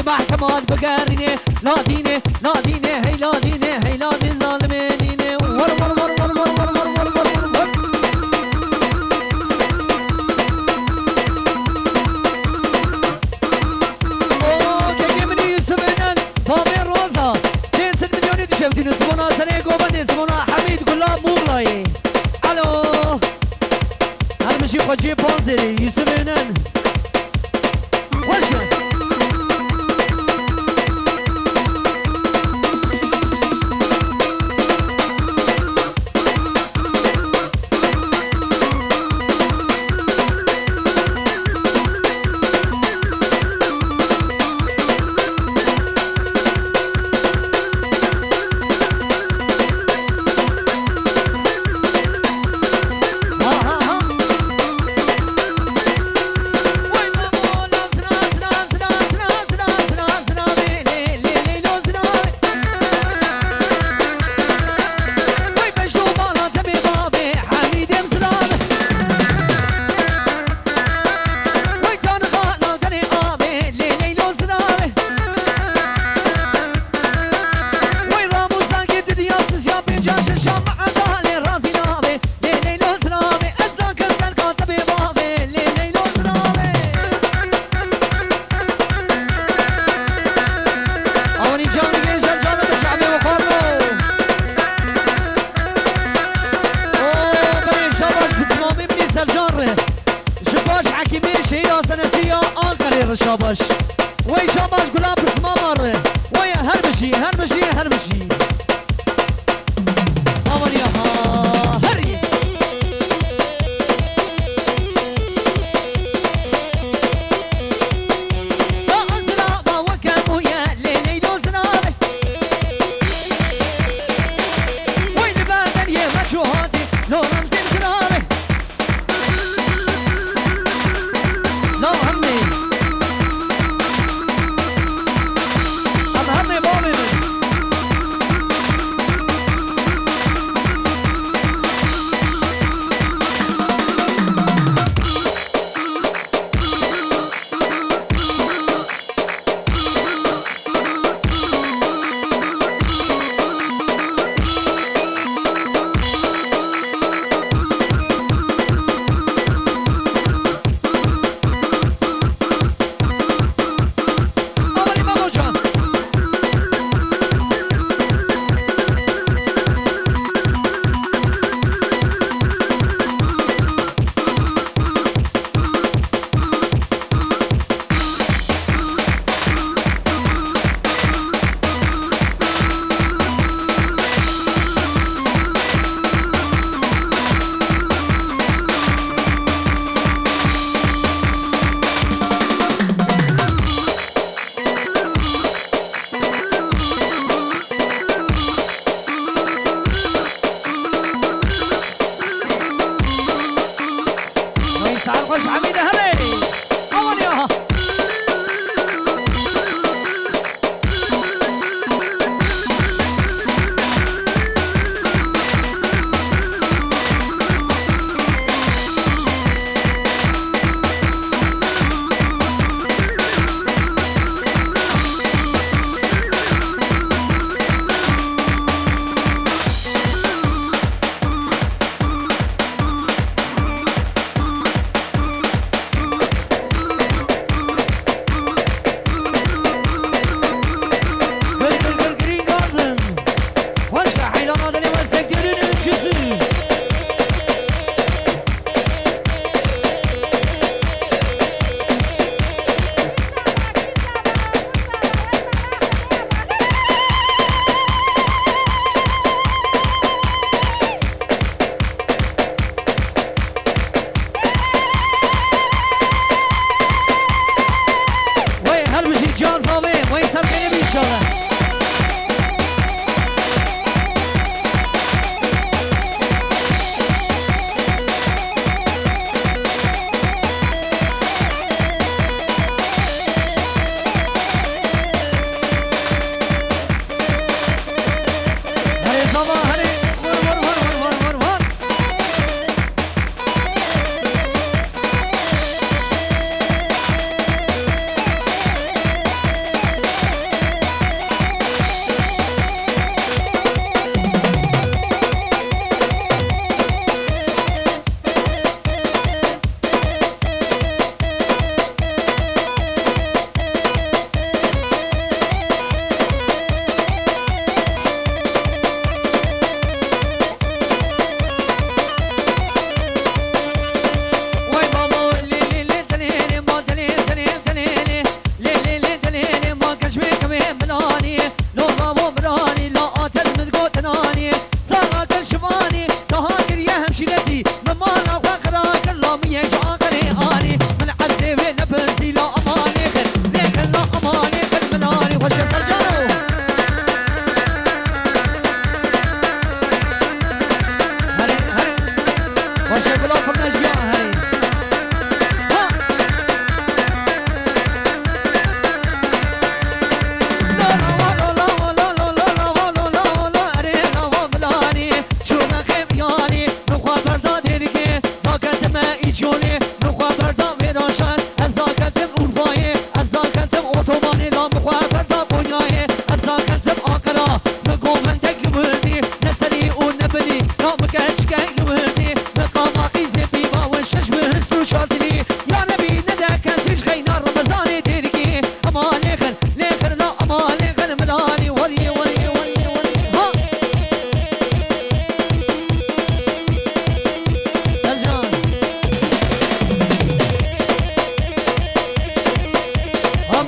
بعد ما احتمال بقارني لا ديني لا ديني هي لا ديني هي لا دين ظالميني ور ور ور ور ور ور ور ور ور ور اوه كي مني يسمعنا بابي روزا 10 مليون دي شفتين اسمنا سريق وبدي اسمنا حميد قلاب مولاي الو هرمشي خوجي بانزري يسمعنا وشو شاباش وي شاباش قلاب اسمه مره وي هرمشي هرمشي هرمشي امر يا هري لا زرابه وكمو يا ليلي لو زرابه وي لبادن يا مجوهاتي لو رمزي زرابه لا همي خوش حميده هلي اول ياها مناني لولا ومراني لا قاتل من قوتناني صاغك الشماني تهاجر يا همشيرتي ممالا وقراك الله ميش عاقري آني من عزي ونفسي لا أماني خير لكن لا أماني خير مناني وش سرجانو هري هري وش يقولوا فرنا جيا هري جوني مخابر دا ویراشان از داکتم اورفایه از داکتم اتوبانی لا مخابر دا بنیایه از داکتم آقرا مگومن دک لوردی نسری او نبنی لا مکچ گنگ لوردی مقاماقی زبی با و شش مهستو شالتنی یا نبی ندکتش خینا رمضانی تیرگی اما لیخن لا اما لیخن مدانی ولی ولی ولی ولی ها سرجان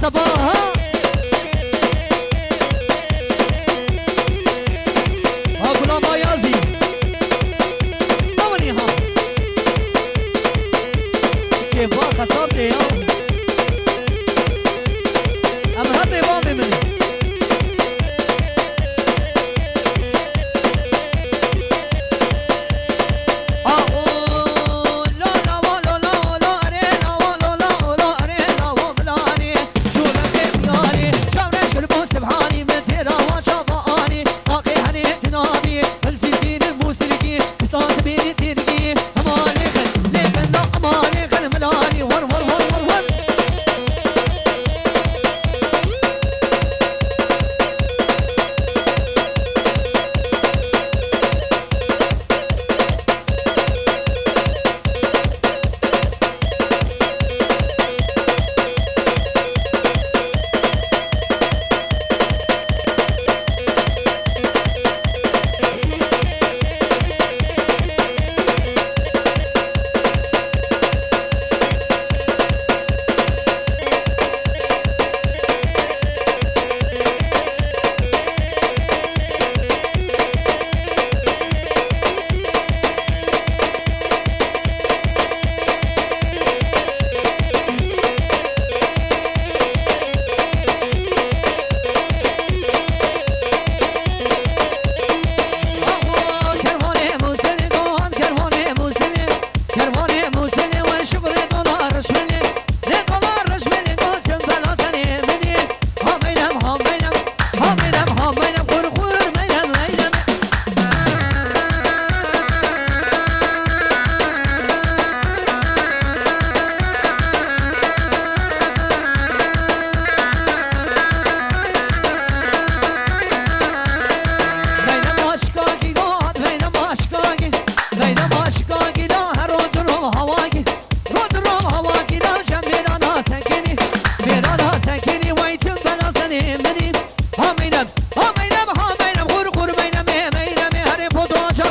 صباها ها غلام آیازی اونی ها که با خطاب ده ها ام هر دیوان بمینی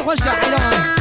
خوش لحلان